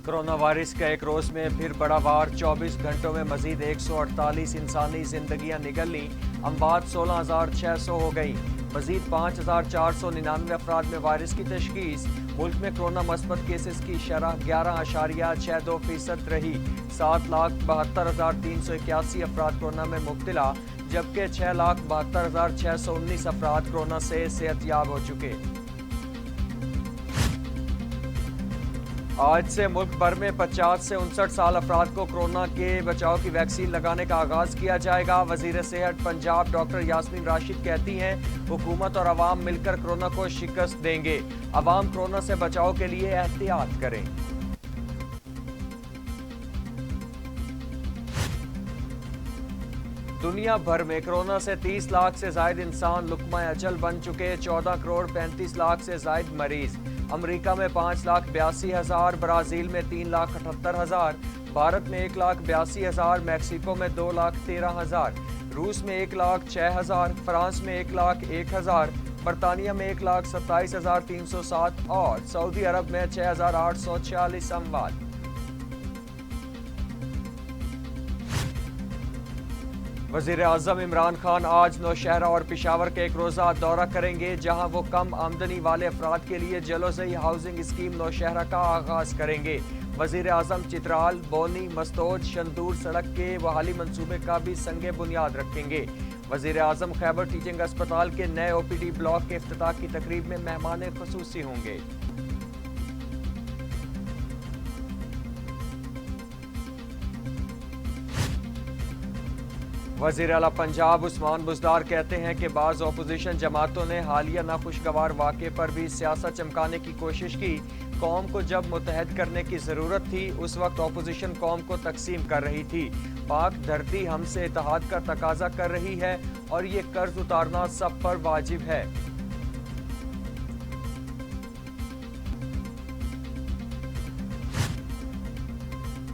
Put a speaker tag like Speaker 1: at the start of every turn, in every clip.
Speaker 1: Corona virus का एक रोज में फिर बड़ा वार। 24 घंटों में मजीद 148 इंसानी जिंदगियां निगल लीं। अमवात 16,600 हो गई। मजीद 5,499 अफराद में वायरस की तशखीस। मुल्क में कोरोना मस्बत केसेस की शरह 11.62% रही। 7,72,381 अफराद कोरोना में मुब्तला, जबकि 6,72,619 अफराद कोरोना से सेहतयाब हो चुके। आज से मुल्क भर में 50 से 59 साल अफराद को कोरोना के बचाव की वैक्सीन लगाने का आगाज किया जाएगा। वजीर सेहत पंजाब डॉक्टर यास्मीन राशिद कहती हैं, हुकूमत और अवाम मिलकर कोरोना को शिकस्त देंगे। अवाम कोरोना से बचाव के लिए एहतियात करें। दुनिया भर में कोरोना से 30 लाख से जायद इंसान लुकमा अजल बन चुके। 14 करोड़ 35 लाख से जायद मरीज। अमेरिका में 5,82,000, ब्राजील में 3,78,000, भारत में 1,82,000, मैक्सिको में 2,13,000, रूस में 1,06,000, फ्रांस में 1,01,000, बरतानिया में 1,27,307 और सऊदी अरब में 6,846 अमवात। वज़ीर आज़म इमरान खान आज नौशहरा और पेशावर के एक रोज़ा दौरा करेंगे, जहां वो कम आमदनी वाले अफराद के लिए जलोज़ई हाउसिंग स्कीम नौशहरा का आगाज करेंगे। वज़ीर आज़म चित्राल, बोनी, मस्तोद, शंदूर सड़क के बहाली मंसूबे का भी संगे बुनियाद रखेंगे। वज़ीर आज़म खैबर टीचिंग अस्पताल के नए OPD ब्लॉक के इफ्तिताह की तकरीब में मेहमान ख़ुसूसी होंगे। वज़ीर आला पंजाब उस्मान बुज़दार कहते हैं कि बाज़ अपोजिशन जमातों ने हालिया नाखुशगवार वाक़े पर भी सियासत चमकाने की कोशिश की। कौम को जब मुत्तहद करने की ज़रूरत थी, उस वक्त अपोजिशन कौम को तकसीम कर रही थी। पाक धरती हमसे इत्तेहाद का तकाजा कर रही है और ये कर्ज उतारना सब पर वाजिब है।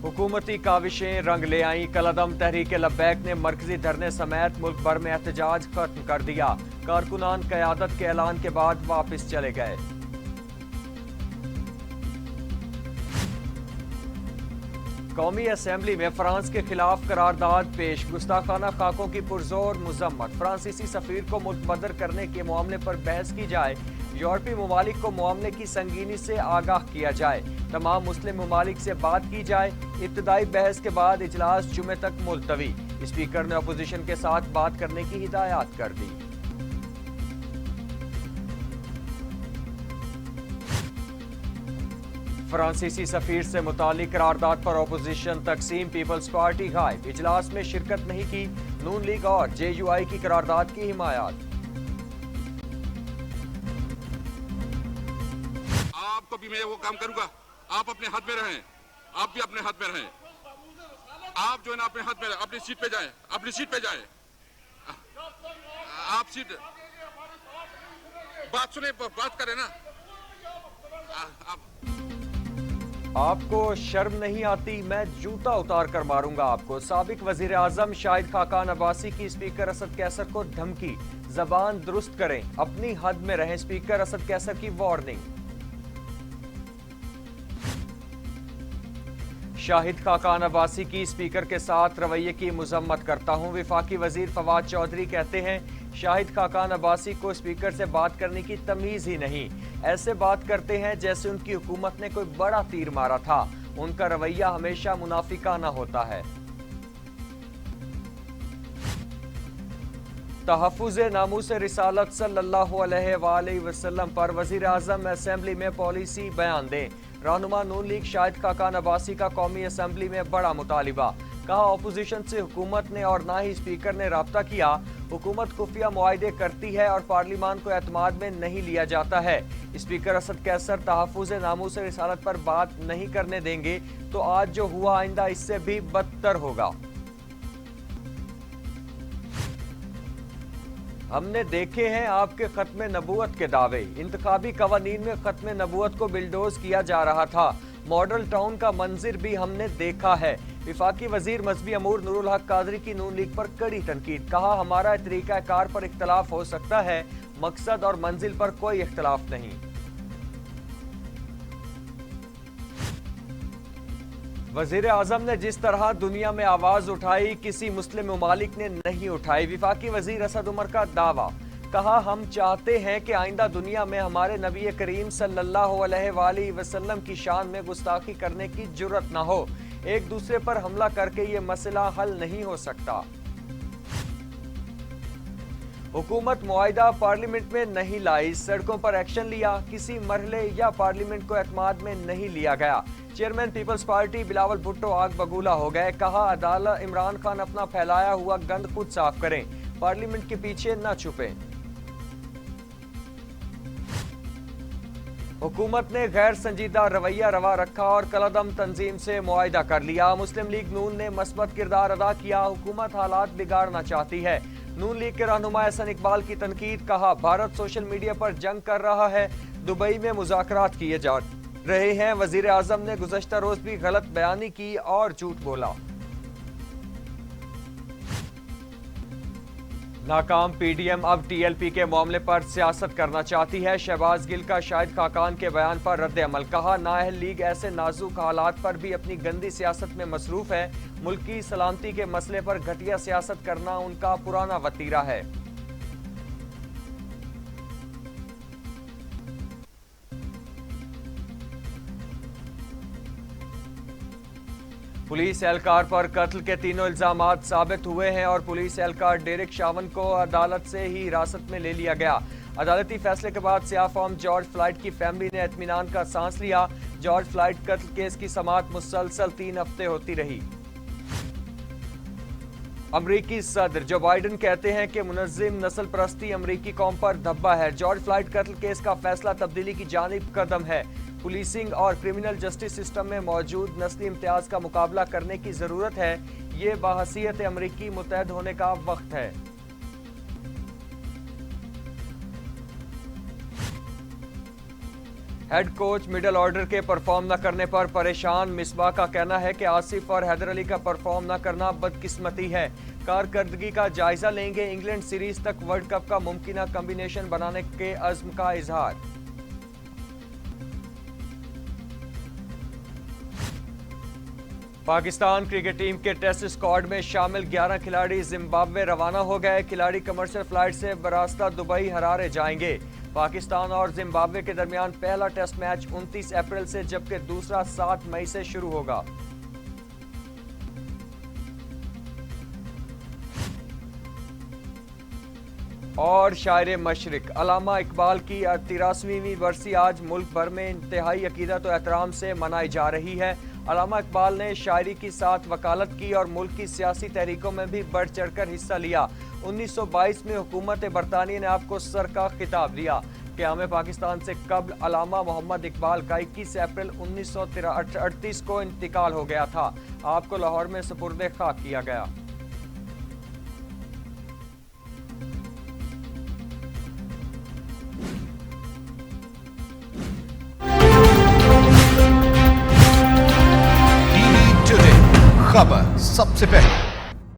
Speaker 1: हुकूमती काविशें रंग ले आईं। कलअदम तहरीक लब्बैक ने मरकजी धरने समेत मुल्क भर में एहतजाज खत्म कर दिया। कारकुनान क़यादत के ऐलान के बाद वापस चले गए। कौमी असम्बली में फ्रांस के खिलाफ करारदाद पेश। गुस्ताखाना खाकों की पुरजोर मुजम्मत। फ्रांसीसी सफीर को मुल्क बदर करने के मामले पर बहस की जाए। यूरोपीय ममालिक को मामले की संगीनी से आगाह किया जाए। तमाम मुस्लिम ममालिक से बात की जाए। इब्तदाई बहस के बाद इजलास जुमे तक मुलतवी। स्पीकर ने अपोजिशन के साथ बात करने की हिदायत कर दी। फ्रांसीसी सफीर से मुतालिक करारदाद पर अपोजिशन तकसीम। पीपल्स पार्टी गायब। इजलास में शिरकत नहीं की। नून लीग और JUI की करारदाद की हिमायत।
Speaker 2: आपको भी मैं वो काम करूंगा, आप अपने हाथ में रहें, आप भी अपने हाथ में रहें। आप जो है ना अपने हाथ में अपनी सीट पे जाएं, अपनी सीट पे जाएं। आप सीट बात सुने, बात करें ना।
Speaker 1: आपको शर्म नहीं आती? मैं जूता उतार कर मारूंगा आपको। साबिक वजीर आजम शाहिद खाकान अब्बासी की स्पीकर असद कैसर को धमकी। जबान दुरुस्त करें, अपनी हद में रहें। स्पीकर असद कैसर की वार्निंग। शाहिद खाकान अब्बासी की स्पीकर के साथ रवैये की मजम्मत करता हूं। वफाकी वजीर फवाद चौधरी कहते हैं, शाहिद खाकान अब्बासी को स्पीकर से बात करने की तमीज ही नहीं। ऐसे बात करते हैं जैसे उनकी हुकूमत ने कोई बड़ा तीर मारा था। उनका रवैया हमेशा मुनाफिकाना होता है। तहफ़्फ़ुज़ नामूस रिसालत सल्लल्लाहु अलैहि वसल्लम पर वज़ीर आज़म असेंबली में पॉलिसी बयान दें। रहनुमा नून लीग शाहिद खाकान अब्बासी का कौमी असम्बली में बड़ा मुतालिबा। कहा, अपोजिशन से हुकूमत ने और ना ही स्पीकर ने राब्ता किया। हुकूमत खुफिया मुआहदे करती है और पार्लिमान को एतमाद में नहीं लिया जाता है। स्पीकर असद कैसर तहफ़्फ़ुज़ नामूस रिसालत पर बात नहीं करने देंगे तो आज जो हुआ आइंदा इससे भी बदतर होगा। हमने देखे हैं आपके खत्म नबूवत के दावे। इंतखाबी कवानीन में खत्म नबूवत को बिल्डोज किया जा रहा था। मॉडल टाउन का मंजिर भी हमने देखा है। विफाकी वजीर मजहबी अमूर नूरुल हक कादरी की नून लीग पर कड़ी तनकीद। कहा, हमारा तरीका कार पर इख्तलाफ हो सकता है, मकसद और मंजिल पर कोई इख्तलाफ नहीं। वजीर आजम ने जिस तरह दुनिया में आवाज उठाई किसी मुस्लिम ममालिक ने नहीं उठाई। वफाकी वजीर असद उमर का दावा, कहा हम चाहते हैं कि आइंदा दुनिया में हमारे नबी करीम सल्लल्लाहु अलैहि वसल्लम की शान में गुस्ताखी करने की जुर्रत न हो। एक दूसरे पर हमला करके ये मसला हल नहीं हो सकता। हुकूमत मुआहिदा पार्लियामेंट में नहीं लाई, सड़कों पर एक्शन लिया, किसी मरहले या पार्लियामेंट को एतमाद में नहीं लिया गया। Chairman people's party Bilawal Bhutto आग बगूला हो गए, कहा अदालत इमरान खान अपना फैलाया हुआ गंद खुद साफ करें, पार्लियामेंट के पीछे न छुपें। हुकूमत ने गैर संजीदा रवैया रवा रखा और कलदम तंजीम से मुआहिदा कर लिया। मुस्लिम लीग नून ने मस्बत किरदार अदा किया, हुकूमत हालात बिगाड़ना चाहती है। नून लीग के रहनुमा एहसन इकबाल की तनकीद, कहा भारत सोशल मीडिया पर जंग कर रहा है, दुबई में मुज़ाकरात किए जा रहे हैं। वजीर आजम ने गुज़श्ता रोज भी गलत बयानी की और झूठ बोला। नाकाम पीडीएम अब टीएलपी के मामले पर सियासत करना चाहती है। शहबाज गिल का शाहिद खाकान के बयान पर रद्द अमल, कहा नाअहल लीग ऐसे नाजुक हालात पर भी अपनी गंदी सियासत में मसरूफ है। मुल्क की सलामती के मसले पर घटिया सियासत करना उनका पुराना वतीरा है। पुलिस एहलकार पर कत्ल के तीनों इल्जामात साबित हुए हैं और पुलिस एहलकार डेरिक शावन को अदालत से ही हिरासत में ले लिया गया। अदालती फैसले के बाद सियाह फॉर्म जॉर्ज फ्लाइड की फैमिली ने इत्मीनान का सांस लिया। जॉर्ज फ्लाइड कत्ल केस की समाअत मुसलसल 3 हफ्ते होती रही। अमरीकी सदर जो बाइडन कहते हैं कि मुनज़्ज़िम नस्ल परस्ती अमरीकी कौम पर धब्बा है। जॉर्ज फ्लाइड कत्ल केस का फैसला तब्दीली की जानिब कदम है। पुलिसिंग और क्रिमिनल जस्टिस सिस्टम में मौजूद नस्ली इम्तियाज का मुकाबला करने की जरूरत है। ये बाहसीयत अमरीकी मुत्तहद होने का वक्त है। हेड कोच मिडल ऑर्डर के परफॉर्म न करने पर परेशान। मिसबा का कहना है कि आसिफ और हैदर अली का परफॉर्म न करना बदकिस्मती है। कारकर्दगी का जायजा लेंगे। इंग्लैंड सीरीज तक वर्ल्ड कप का मुमकिन कॉम्बिनेशन बनाने के अज़्म का इजहार। पाकिस्तान क्रिकेट टीम के टेस्ट स्क्वाड में शामिल 11 खिलाड़ी जिम्बाब्वे रवाना हो गए। खिलाड़ी कमर्शियल फ्लाइट से बरास्ता दुबई हरारे जाएंगे। पाकिस्तान और जिम्बाब्वे के दरमियान पहला टेस्ट मैच 29 अप्रैल से जबकि दूसरा 7 मई से शुरू होगा। और शायर मशरिक अल्लामा इकबाल की 83वीं बरसी आज मुल्क भर में इंतहाई अकीदत और एहतराम से मनाई जा रही है। अल्लामा इकबाल ने शायरी के साथ वकालत की और मुल्क की सियासी तहरीकों में भी बढ़ चढ़कर हिस्सा लिया। 1922 में हुकूमत बरतानिया ने आपको सर का खिताब दिया। क़याम पाकिस्तान से कबल अल्लामा मोहम्मद इकबाल का 21 अप्रैल 1938 को इंतकाल हो गया था। आपको लाहौर में सुपुर्द खाक किया गया।
Speaker 3: खबर सबसे पहले